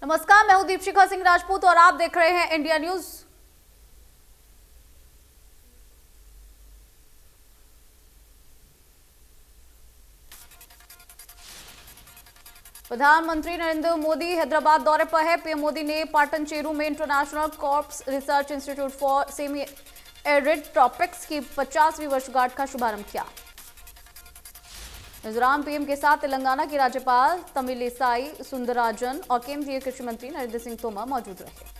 नमस्कार, मैं हूं दीपशिखा सिंह राजपूत और आप देख रहे हैं इंडिया न्यूज। प्रधानमंत्री नरेंद्र मोदी हैदराबाद दौरे पर है। पीएम मोदी ने पाटन चेरू में international corps research institute for semi arid topics की 50वीं वर्षगांठ का शुभारंभ किया। मिजोरम पीएम के साथ तेलंगाना की राज्यपाल तमिलिसाई सुंदरराजन और केंद्रीय कृषि मंत्री नरेंद्र सिंह तोमर मौजूद रहे।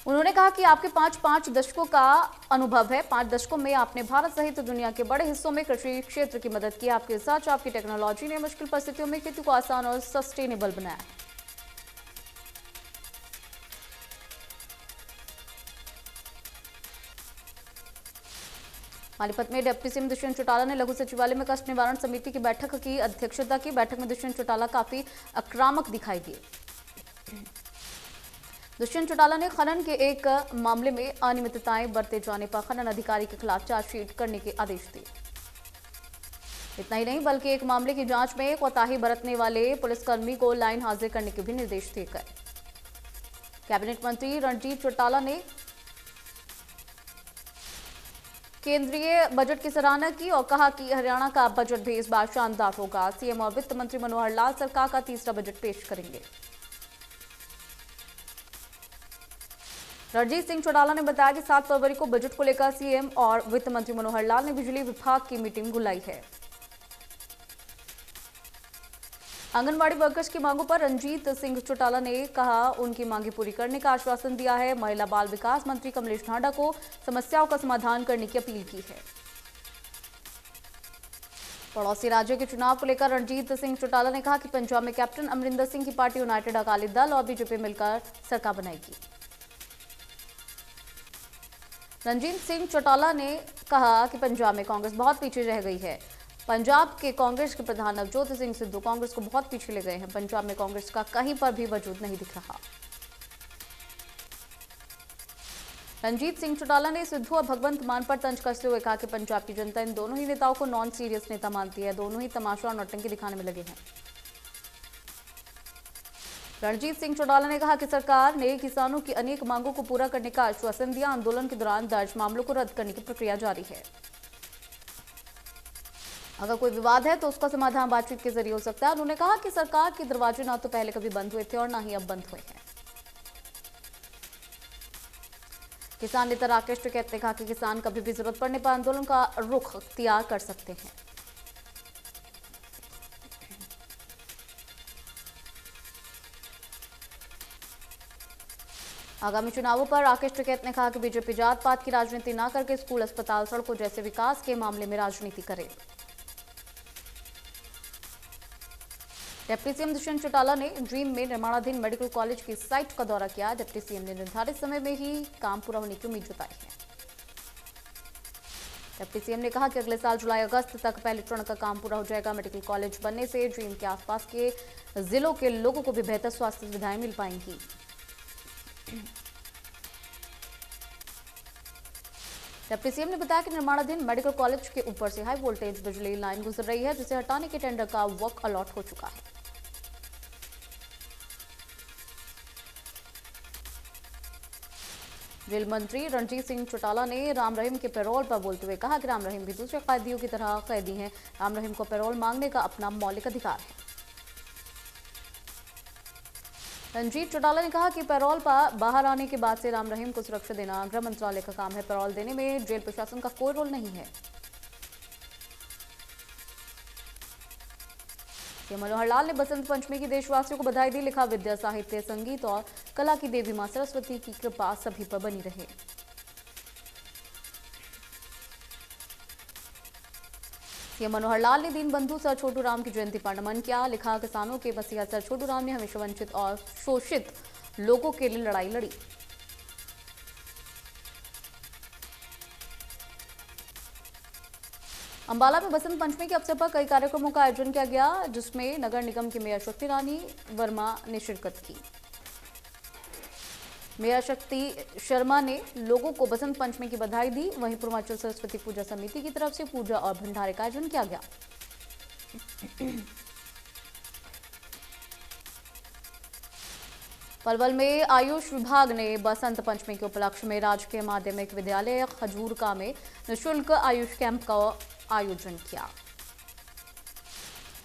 उन्होंने कहा कि आपके पांच दशकों का अनुभव है। 5 दशकों में आपने भारत सहित दुनिया के बड़े हिस्सों में कृषि क्षेत्र की मदद की। आपके रिसर्च, आपकी टेक्नोलॉजी ने मुश्किल परिस्थितियों में खेती को आसान और सस्टेनेबल बनाया है। पानीपत में डिप्टी सीएम दुष्यंत चौटाला ने लघु सचिवालय में कष्ट निवारण समिति की बैठक की अध्यक्षता की। बैठक में दुष्यंत चौटाला काफी आक्रामक दिखाई दिए। दुष्यंत चौटाला ने खनन के एक मामले में अनियमितताएं बरते जाने पर खनन अधिकारी के खिलाफ चार्जशीट करने के आदेश दिए। इतना ही नहीं बल्कि एक मामले की जांच में कोताही बरतने वाले पुलिसकर्मी को लाइन हाजिर करने के भी निर्देश दिए गए। कैबिनेट मंत्री रणजीत चौटाला ने केंद्रीय बजट की सराहना की और कहा कि हरियाणा का बजट भी इस बार शानदार होगा। सीएम और वित्त मंत्री मनोहर लाल सरकार का तीसरा बजट पेश करेंगे। रणजीत सिंह चौटाला ने बताया कि 7 फरवरी को बजट को लेकर सीएम और वित्त मंत्री मनोहर लाल ने बिजली विभाग की मीटिंग बुलाई है। आंगनबाड़ी वर्कर्स की मांगों पर रणजीत सिंह चौटाला ने कहा उनकी मांगे पूरी करने का आश्वासन दिया है। महिला बाल विकास मंत्री कमलेश ढांडा को समस्याओं का समाधान करने की अपील की है। पड़ोसी राज्यों के चुनाव को लेकर रणजीत सिंह चौटाला ने कहा कि पंजाब में कैप्टन अमरिंदर सिंह की पार्टी यूनाइटेड अकाली दल और बीजेपी मिलकर सरकार बनाएगी। रणजीत सिंह चौटाला ने कहा कि पंजाब में कांग्रेस बहुत पीछे रह गई है। पंजाब के कांग्रेस के प्रधान नवजोत सिंह सिद्धू कांग्रेस को बहुत पीछे ले गए हैं। पंजाब में कांग्रेस का कहीं पर भी वजूद नहीं दिख रहा। रणजीत सिंह चौटाला ने सिद्धू और भगवंत मान पर तंज कसते हुए कहा कि पंजाब की जनता इन दोनों ही नेताओं को नॉन सीरियस नेता मानती है। दोनों ही तमाशा और नौटंकी दिखाने में लगे हैं। रणजीत सिंह चौटाला ने कहा कि सरकार ने किसानों की अनेक मांगों को पूरा करने का आश्वासन दिया। आंदोलन के दौरान दर्ज मामलों को रद्द करने की प्रक्रिया जारी है। अगर कोई विवाद है तो उसका समाधान बातचीत के जरिए हो सकता है। उन्होंने कहा कि सरकार के दरवाजे ना तो पहले कभी बंद हुए थे और ना ही अब बंद हुए हैं। किसान नेता राकेश टिकैत ने कहा कि किसान कभी भी जरूरत पड़ने पर आंदोलन का रुख इख्तियार कर सकते हैं। आगामी चुनावों पर राकेश टिकैत ने कहा कि बीजेपी जात पात की राजनीति न करके स्कूल, अस्पताल, सड़कों जैसे विकास के मामले में राजनीति करे। डिप्टी सीएम दुष्यंत चौटाला ने ड्रीम में निर्माणाधीन मेडिकल कॉलेज की साइट का दौरा किया। डिप्टी सीएम ने निर्धारित समय में ही काम पूरा होने की उम्मीद जताई है। डिप्टी सीएम ने कहा कि अगले साल जुलाई अगस्त तक पहले चरण का काम पूरा हो जाएगा। मेडिकल कॉलेज बनने से ड्रीम के आसपास के जिलों के लोगों को भी बेहतर स्वास्थ्य सुविधाएं मिल पाएंगी। डिप्टी सीएम ने बताया कि निर्माणाधीन मेडिकल कॉलेज के ऊपर से हाई वोल्टेज बिजली लाइन गुजर रही है, जिसे हटाने के टेंडर का वर्क अलॉट हो चुका है। जेल मंत्री रणजीत सिंह चौटाला ने राम रहीम के पैरोल पर बोलते हुए कहा कि राम रहीम भी दूसरे कैदियों की तरह कैदी हैं। राम रहीम को पैरोल मांगने का अपना मौलिक अधिकार है। रणजीत चौटाला ने कहा कि पैरोल पर बाहर आने के बाद से राम रहीम को सुरक्षा देना गृह मंत्रालय का काम है। पैरोल देने में जेल प्रशासन का कोई रोल नहीं है। मनोहर लाल ने बसंत पंचमी की देशवासियों को बधाई दी। लिखा, विद्या, साहित्य, संगीत और कला की देवी मां सरस्वती की कृपा सभी पर बनी रहे। सीएम मनोहर लाल ने दीनबंधु सर छोटू राम की जयंती पर नमन किया। लिखा, किसानों के मसीहा सर छोटू राम ने हमेशा वंचित और शोषित लोगों के लिए लड़ाई लड़ी। अंबाला में बसंत पंचमी के अवसर पर कई कार्यक्रमों का आयोजन किया गया, जिसमें नगर निगम की मेयर शक्ति रानी वर्मा ने शिरकत की। मेयर शक्ति शर्मा ने लोगों को बसंत पंचमी की बधाई दी। वहीं पूर्वांचल सरस्वती पूजा समिति की तरफ से पूजा और भंडारे का आयोजन किया गया। पलवल में आयुष विभाग ने बसंत पंचमी के उपलक्ष्य में राजकीय माध्यमिक विद्यालय खजूरका में निःशुल्क आयुष कैंप का आयोजन किया।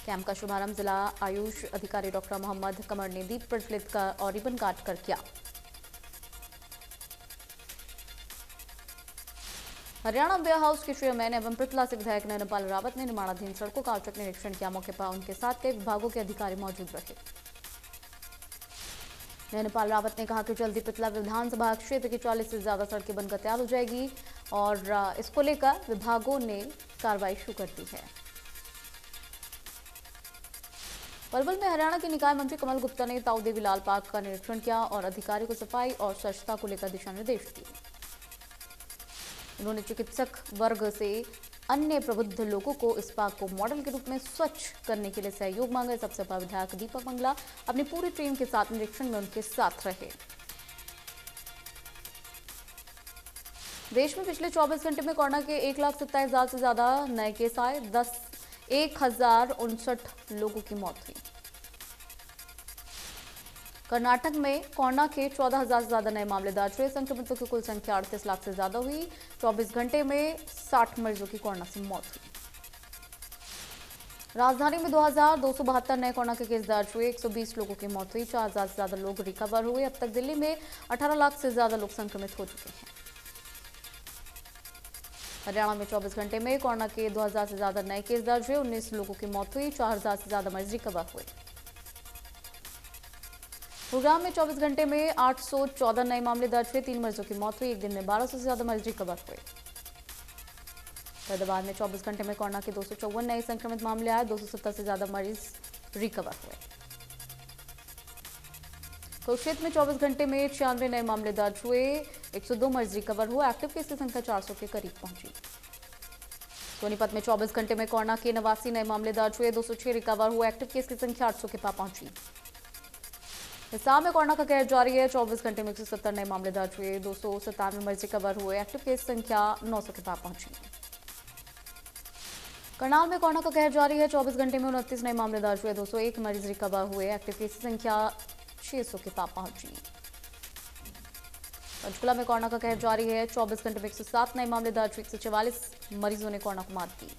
कैंप का शुभारंभ जिला आयुष अधिकारी डॉक्टर मोहम्मद कमर ने दीप प्रज्वलित कर और रिबन काट कर किया। हरियाणा वेयर हाउस के चेयरमैन एवं पृथला से विधायक नयनपाल रावत ने निर्माणाधीन सड़कों का औचक निरीक्षण किया। मौके पर उनके साथ कई विभागों के अधिकारी मौजूद रहे। नयनपाल रावत ने कहा कि जल्दी पृथला विधानसभा क्षेत्र की 40 से ज्यादा सड़कें बनकर तैयार हो जाएगी और इसको लेकर विभागों ने कार्रवाई शुरू कर दी है। पलवल में हरियाणा के निकाय मंत्री कमल गुप्ता ने ताऊ देवी लाल पार्क का निरीक्षण किया और अधिकारी को सफाई और स्वच्छता को लेकर दिशा निर्देश दिए। उन्होंने चिकित्सक वर्ग से अन्य प्रबुद्ध लोगों को इस पार्क को मॉडल के रूप में स्वच्छ करने के लिए सहयोग मांगा। इस अवसर पर विधायक दीपक मंगला अपनी पूरी टीम के साथ निरीक्षण में उनके साथ रहे। देश में पिछले 24 घंटे में कोरोना के 1,27,000 से ज्यादा नए केस आए। 1,059 लोगों की मौत हुई। कर्नाटक में कोरोना के 14,000 से ज्यादा नए मामले दर्ज हुए। संक्रमितों की कुल संख्या 38 लाख से ज्यादा हुई। 24 घंटे में 60 मरीजों की कोरोना से मौत हुई। राजधानी में 2,272 नए कोरोना के केस दर्ज हुए। 120 लोगों की मौत हुई। 4,000 से ज्यादा लोग रिकवर हुए। अब तक दिल्ली में 18 लाख से ज्यादा लोग संक्रमित हो चुके हैं। हरियाणा में 24 घंटे में कोरोना के 2,000 से ज्यादा नए केस दर्ज हुए। 19 लोगों की मौत हुई। 4,000 से ज्यादा मरीज रिकवर हुए। गुरुग्राम में 24 घंटे में 814 नए मामले दर्ज हुए। 3 मरीजों की मौत हुई। एक दिन में 1200 से ज्यादा मरीज रिकवर हुए। फरीदाबाद में 24 घंटे में कोरोना के 254 नए संक्रमित मामले आए। 270 से ज्यादा मरीज रिकवर हुए। कुरुक्षेत्र में 24 घंटे में 96 नए मामले दर्ज हुए। 102 मरीज रिकवर हुए। एक्टिव केस की संख्या 400 के करीब पहुंची। सोनीपत में 24 घंटे में कोरोना के 89 नए मामले दर्ज हुए। 206 रिकवर हुए। एक्टिव केस की संख्या 800 के पार पहुंची। हिसार में कोरोना का कहर जारी है। 24 घंटे में 170 नए मामले दर्ज हुए। 297 मरीज रिकवर हुए। एक्टिव केस संख्या 900 के पार पहुंची। करनाल में कोरोना का कहर जारी है। 24 घंटे में 29 नए मामले दर्ज हुए। 201 मरीज रिकवर हुए। एक्टिव केस की संख्या 600 के पार पहुंची। पंचकुला में कोरोना का कहर जारी है। 24 घंटे में 107 नए मामले दर्ज हुए। 144 मरीजों ने कोरोना को मात दी।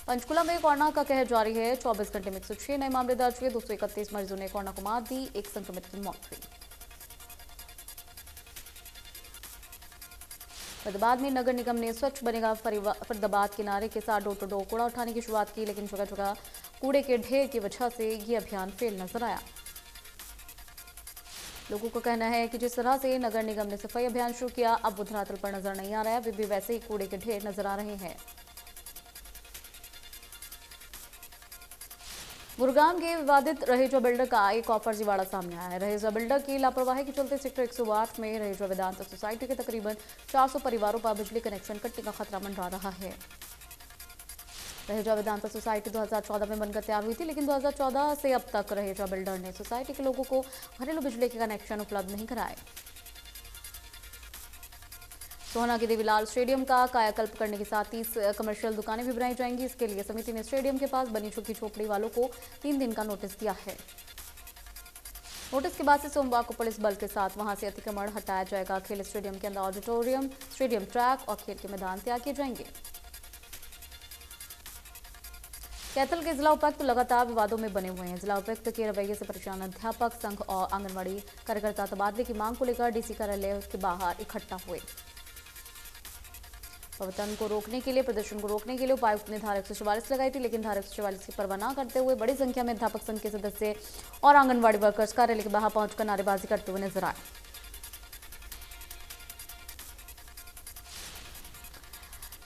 पंचकुला में कोरोना का कहर जारी है। 24 घंटे में 106 नए मामले दर्ज हुए। 231 मरीजों ने कोरोना को मात दी। एक संक्रमित की मौत हुई। फरीदाबाद में नगर निगम ने स्वच्छ बनेगा फरीदाबाद के नारे के साथ डोर टू डोर कूड़ा उठाने की शुरुआत की, लेकिन जगह जगह कूड़े के ढेर की वजह से ये अभियान फेल नजर आया। लोगों का कहना है कि जिस तरह से नगर निगम ने सफाई अभियान शुरू किया, अब वो धरातल पर नजर नहीं आ रहा है। वे भी वैसे ही कूड़े के ढेर नजर आ रहे हैं। गुरुग्राम के विवादित रहेजा बिल्डर का एक और फर्जीवाड़ा सामने आया है। रहेजा बिल्डर की लापरवाही के चलते सेक्टर 108 में रहेजा वेदांत सोसाइटी के तकरीबन 400 परिवारों पर बिजली कनेक्शन कटने का खतरा मंडरा रहा है। रहेजा वेदांत सोसाइटी 2014 में बनकर तैयार हुई थी, लेकिन 2014 से अब तक रहेजा बिल्डर ने सोसाइटी के लोगों को घरेलू बिजली के कनेक्शन उपलब्ध नहीं कराए। सोहना के देवीलाल स्टेडियम का कायाकल्प करने के साथ 30 कमर्शियल दुकानें भी बनाई जाएंगी। इसके लिए समिति ने स्टेडियम के पास बनी झुग्गी झोपड़ी वालों को 3 दिन का नोटिस दिया है। नोटिस के बाद से सोमवार को पुलिस बल के साथ वहां से अतिक्रमण हटाया जाएगा। खेल स्टेडियम के अंदर ऑडिटोरियम, स्टेडियम ट्रैक और खेल के मैदान तैयार किए जाएंगे। कैथल के जिला उपायुक्त लगातार विवादों में बने हुए हैं। जिला उपायुक्त के रवैये से परेशान अध्यापक संघ और आंगनबाड़ी कार्यकर्ता तबादले की मांग को लेकर डीसी कार्यालय के बाहर इकट्ठा हुए। प्रदर्शन को रोकने के लिए उपायुक्त ने धारा 144 लगाई थी, लेकिन धारा 144 की परवाह न करते हुए बड़ी संख्या में अध्यापक संघ के सदस्य और आंगनबाड़ी वर्कर्स कार्यालय के बाहर पहुंचकर नारेबाजी करते हुए नजर आए।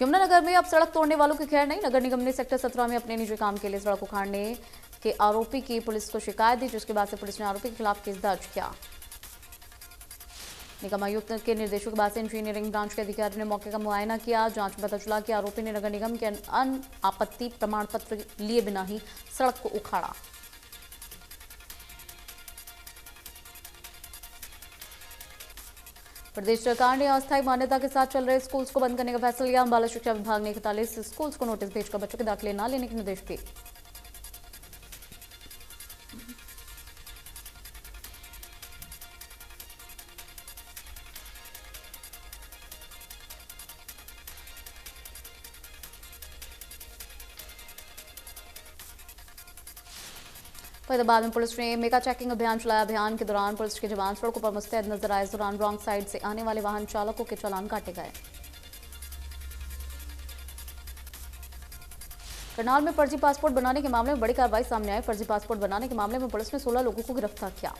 यमुनानगर में अब सड़क तोड़ने वालों की खैर नहीं। नगर निगम ने सेक्टर 17 में अपने निजी काम के लिए सड़क उखाड़ने के आरोपी की पुलिस को शिकायत दी, जिसके बाद से पुलिस ने आरोपी के खिलाफ केस दर्ज किया। निगम आयुक्त के निर्देशों के बाद से इंजीनियरिंग ब्रांच के अधिकारी ने मौके का मुआयना किया। जांच में पता चला कि आरोपी ने नगर निगम के अन आपत्ति प्रमाण पत्र लिए बिना ही सड़क को उखाड़ा। प्रदेश सरकार ने अस्थायी मान्यता के साथ चल रहे स्कूल्स को बंद करने का फैसला लिया। अंबाला शिक्षा विभाग ने 41 स्कूल्स को नोटिस भेजकर बच्चों के दाखिले न लेने के निर्देश दिए। फरीदाबाद में पुलिस ने मेगा चेकिंग अभियान चलाया। अभियान के दौरान पुलिस के जवान सड़कों पर मुस्तैद नजर आए। इस दौरान रॉन्ग साइड से आने वाले वाहन चालकों के चालान काटे गए। करनाल में फर्जी पासपोर्ट बनाने के मामले में बड़ी कार्रवाई सामने आई। फर्जी पासपोर्ट बनाने के मामले में पुलिस ने 16 लोगों को गिरफ्तार किया।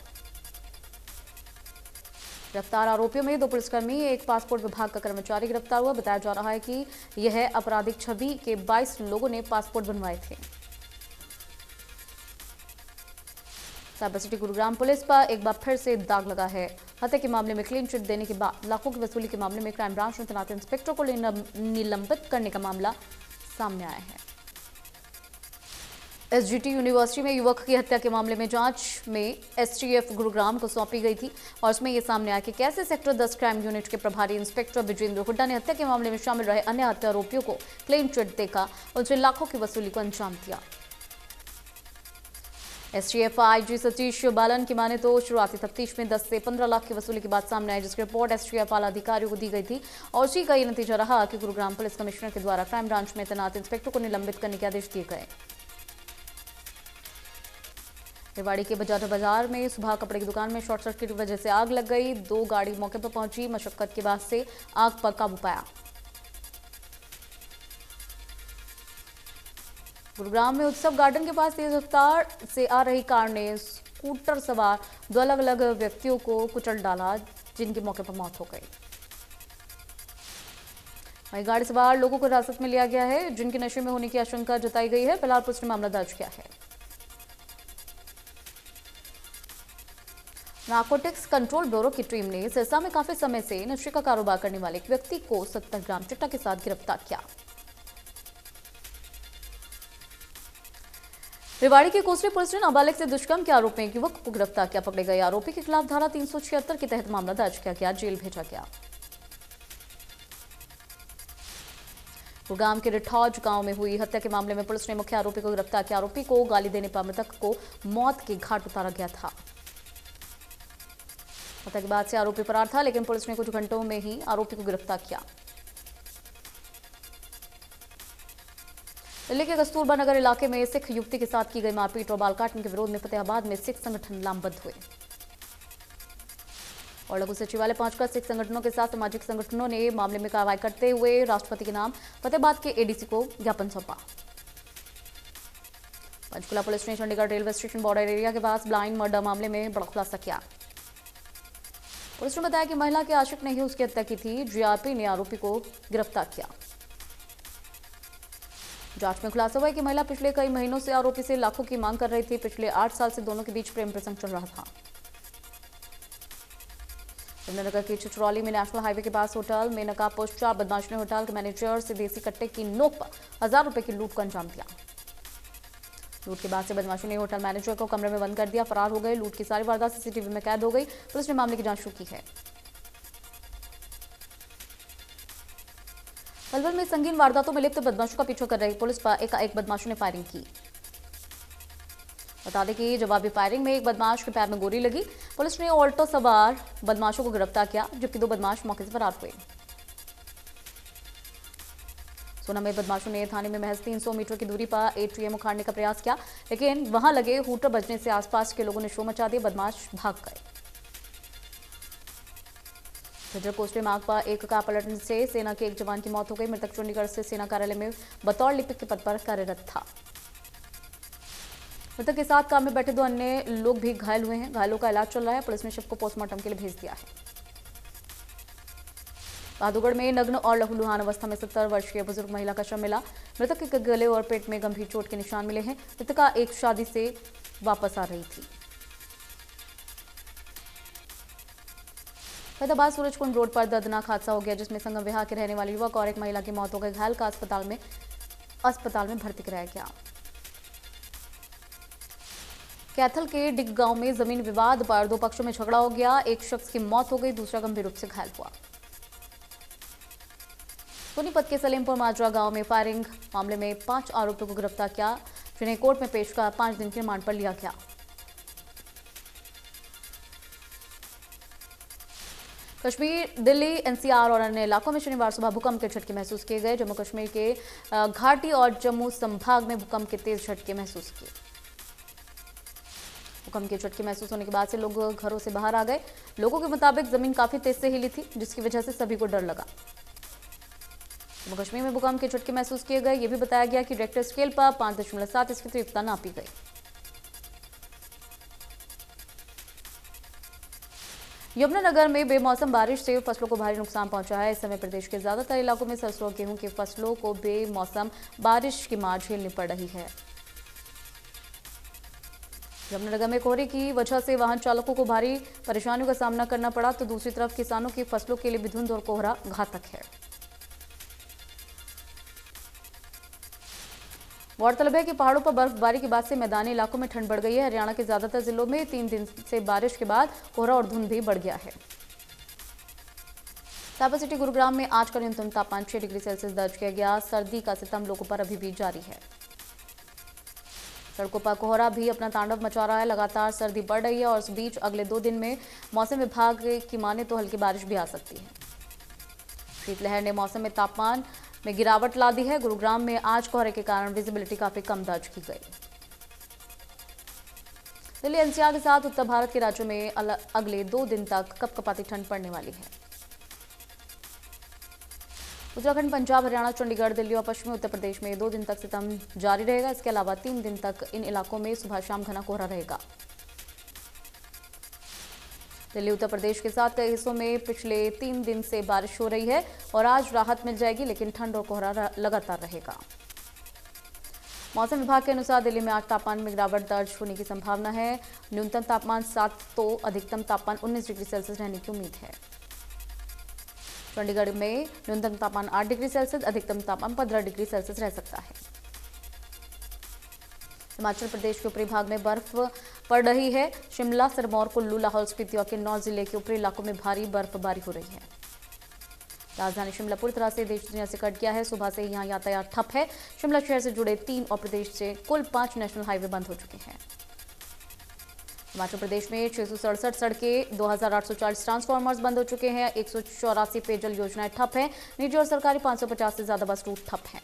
गिरफ्तार आरोपियों में 2 पुलिसकर्मी, एक पासपोर्ट विभाग का कर्मचारी गिरफ्तार हुआ। बताया जा रहा है कि यह आपराधिक छवि के 22 लोगों ने पासपोर्ट बनवाए थे। साइबर सिटी गुरुग्राम पुलिस पर एक बार फिर से दाग लगा है। हत्या के मामले में क्लीन चिट देने के बाद लाखों की वसूली के मामले में क्राइम ब्रांच में तैनात इंस्पेक्टर को निलंबित करने का मामला सामने आया है। एसजीटी यूनिवर्सिटी में युवक की हत्या के मामले में जांच में एसटीएफ गुरुग्राम को सौंपी गई थी और उसमें यह सामने आया कि कैसे सेक्टर 10 क्राइम यूनिट के प्रभारी इंस्पेक्टर विजेंद्र हुड्डा ने हत्या के मामले में शामिल रहे अन्य हत्या आरोपियों को क्लीन चिट देकर उनसे लाखों की वसूली को अंजाम दिया। एसटीएफ आईजी सतीश बालन की माने तो शुरुआती तफ्तीश में 10 से 15 लाख की वसूली की बात सामने आई, जिसकी रिपोर्ट एसटीएफ आला अधिकारियों को दी गई थी और उसी का ये नतीजा रहा कि गुरुग्राम पुलिस कमिश्नर के द्वारा क्राइम ब्रांच में तैनात इंस्पेक्टर को निलंबित करने के आदेश दिए गए। रेवाड़ी के बजाज बाजार में सुबह कपड़े की दुकान में शॉर्ट सर्किट की वजह से आग लग गई। 2 गाड़ी मौके पर पहुंची, मशक्कत के बाद से आग पर काबू पाया। गुरुग्राम में उत्सव गार्डन के पास तेज रफ्तार से आ रही कार ने स्कूटर सवार 2 अलग अलग व्यक्तियों को कुचल डाला, जिनकी मौके पर मौत हो गई। वहीं गाड़ी सवार लोगों को हिरासत में लिया गया है, जिनके नशे में होने की आशंका जताई गई है। फिलहाल पुलिस ने मामला दर्ज किया है। नारकोटिक्स कंट्रोल ब्यूरो की टीम ने सिरसा में काफी समय से नशे का कारोबार करने वाले एक व्यक्ति को 70 ग्राम चिट्टा के साथ गिरफ्तार किया। रेवाड़ी की कोसली पुलिस ने नाबालिग से दुष्कर्म के आरोप में एक युवक को गिरफ्तार किया। पकड़े गए आरोपी के खिलाफ धारा 376 के तहत मामला दर्ज किया गया, जेल भेजा गया। गुरुग्राम के रिठौज गांव में हुई हत्या के मामले में पुलिस ने मुख्य आरोपी को गिरफ्तार किया। आरोपी को गाली देने पर मृतक को मौत के घाट उतारा गया था। हत्या के बाद से आरोपी फरार था, लेकिन पुलिस ने कुछ घंटों में ही आरोपी को गिरफ्तार किया। दिल्ली के कस्तूरबा नगर इलाके में सिख युवती के साथ की गई मारपीट और बाल काटने के विरोध में फतेहाबाद में सिख संगठन लामबंद हुए और लघु सचिवालय पहुंचकर सिख संगठनों के साथ सामाजिक संगठनों ने मामले में कार्रवाई करते हुए राष्ट्रपति के नाम फतेहाबाद के एडीसी को ज्ञापन सौंपा। पंचकुला पुलिस ने Chandigarh railway station border area के पास ब्लाइंड मर्डर मामले में बड़ा खुलासा किया। पुलिस ने बताया कि महिला के आशिक ने ही उसकी हत्या की थी। जीआरपी ने आरोपी को गिरफ्तार किया। जांच में खुलासा हुआ है कि महिला पिछले कई महीनों से आरोपी से लाखों की मांग कर रही थी। पिछले 8 साल से दोनों के बीच प्रेम प्रसंग चल रहा था। यमुनानगर के चिचरौली में नेशनल हाईवे के पास होटल में नकाबपोश 4 बदमाशों ने होटल के मैनेजर से देसी कट्टे की नोक पर 1000 रुपए की लूट को अंजाम दिया। लूट के बाद से बदमाशों ने होटल मैनेजर को कमरे में बंद कर दिया, फरार हो गए। लूट की सारी वारदात सीसीटीवी में कैद हो गई। पुलिस ने मामले की जांच शुरू की है। पलवल में संगीन वारदातों में लिप्त बदमाशों का पीछा कर रही पुलिस पर एकाएक बदमाशों ने फायरिंग की। बता दें कि जवाबी फायरिंग में एक बदमाश के पैर में गोली लगी। पुलिस ने ऑल्टो सवार बदमाशों को गिरफ्तार किया, जबकि 2 बदमाश मौके से फरार हुए। सोना में बदमाशों ने थाने में महज 300 मीटर की दूरी पर एटीएम उखाड़ने का प्रयास किया, लेकिन वहां लगे हूटर बजने से आसपास के लोगों ने शोर मचा दिया। बदमाश भाग गए। झज्जर कोसली मार्ग पर एक कार पलटने से सेना के एक जवान की मौत हो गई। मृतक चंडीगढ़ से सेना कार्यालय में बतौर लिपिक के पद पर कार्यरत था। मृतक के साथ कार में बैठे 2 अन्य लोग भी घायल हुए हैं। घायलों का इलाज चल रहा है। पुलिस ने शव को पोस्टमार्टम के लिए भेज दिया है। बहादुरगढ़ में नग्न और लहूलुहान अवस्था में 70 वर्षीय बुजुर्ग महिला का शव मिला। मृतक के गले और पेट में गंभीर चोट के निशान मिले हैं। मृतका एक शादी से वापस आ रही थी। फरीदाबाद सूरजकुंड रोड पर दर्दनाक हादसा हो गया, जिसमें संगम विहार के रहने वाले युवक और एक महिला की मौत हो गई। घायल का अस्पताल में भर्ती कराया गया। कैथल के डिग गांव में जमीन विवाद पर 2 पक्षों में झगड़ा हो गया। एक शख्स की मौत हो गई, दूसरा गंभीर रूप से घायल हुआ। सोनीपत के सलेमपुर माजरा गांव में फायरिंग मामले में 5 आरोपियों को गिरफ्तार किया, जिन्हें कोर्ट में पेश कर 5 दिन के रिमांड पर लिया गया। कश्मीर, दिल्ली, एनसीआर और अन्य इलाकों में शनिवार सुबह भूकंप के झटके महसूस किए गए। जम्मू कश्मीर के घाटी और जम्मू संभाग में भूकंप के तेज झटके महसूस किए। भूकंप के झटके महसूस होने के बाद से लोग घरों से बाहर आ गए। लोगों के मुताबिक जमीन काफी तेज से हिली थी, जिसकी वजह से सभी को डर लगा। जम्मू कश्मीर में भूकंप के झटके महसूस किए गए। ये भी बताया गया कि रिक्टर स्केल पर 5.7 इसकी तीव्रता नापी गई। यमुनानगर में बेमौसम बारिश से फसलों को भारी नुकसान पहुंचा है। इस समय प्रदेश के ज्यादातर इलाकों में सरसों और गेहूं की फसलों को बेमौसम बारिश की मार झेलनी पड़ रही है। यमुनानगर में कोहरे की वजह से वाहन चालकों को भारी परेशानियों का सामना करना पड़ा, तो दूसरी तरफ किसानों की फसलों के लिए भी धुंध और कोहरा घातक है। गौरतलब है कि पहाड़ों पर बर्फबारी के बाद से मैदानी इलाकों में ठंड बढ़ गई है। हरियाणा के ज्यादातर जिलों में 3 दिन से बारिश के बाद कोहरा और धुंध भी बढ़ गया है। साइबर सिटी गुरुग्राम में आज का न्यूनतम तापमान 6 डिग्री सेल्सियस दर्ज किया गया। सर्दी का सितम लोगों पर अभी भी जारी है। सड़कों पर कोहरा भी अपना तांडव मचा रहा है। लगातार सर्दी बढ़ रही है और इस बीच अगले 2 दिन में मौसम विभाग की माने तो हल्की बारिश भी आ सकती है। शीतलहर ने मौसम में तापमान में गिरावट ला दी है। गुरुग्राम में आज कोहरे के कारण विजिबिलिटी काफी कम दर्ज की गई। दिल्ली एनसीआर के साथ उत्तर भारत के राज्यों में अगले 2 दिन तक कपकपाती ठंड पड़ने वाली है। उत्तराखंड, पंजाब, हरियाणा, चंडीगढ़, दिल्ली और पश्चिमी उत्तर प्रदेश में 2 दिन तक सितम जारी रहेगा। इसके अलावा 3 दिन तक इन इलाकों में सुबह शाम घना कोहरा रहेगा। दिल्ली, उत्तर प्रदेश के साथ कई हिस्सों में पिछले 3 दिन से बारिश हो रही है और आज राहत मिल जाएगी, लेकिन ठंड और कोहरा लगातार रहेगा। मौसम विभाग के अनुसार दिल्ली में आज तापमान में गिरावट दर्ज होने की संभावना है। न्यूनतम तापमान 7 तो अधिकतम तापमान 19 डिग्री सेल्सियस रहने की उम्मीद है। चंडीगढ़ में न्यूनतम तापमान 8 डिग्री सेल्सियस, अधिकतम तापमान 15 डिग्री सेल्सियस रह सकता है। हिमाचल प्रदेश के ऊपरी भाग में बर्फ पड़ रही है। शिमला, सिरमौर, कुल्लू, लाहौल स्पीति और किन्नौर जिले के ऊपरी इलाकों में भारी बर्फबारी हो रही है। राजधानी शिमला पूरी तरह से देश दुनिया से कट गया है। सुबह से यहाँ यातायात ठप है। शिमला शहर से जुड़े 3 और प्रदेश से कुल 5 नेशनल हाईवे बंद हो चुके हैं। हिमाचल प्रदेश में 667 सड़कें, 2840 ट्रांसफार्मर्स बंद हो चुके हैं। 184 पेयजल योजनाएं ठप हैं। निजी और सरकारी 550 से ज्यादा बस रूट ठप हैं।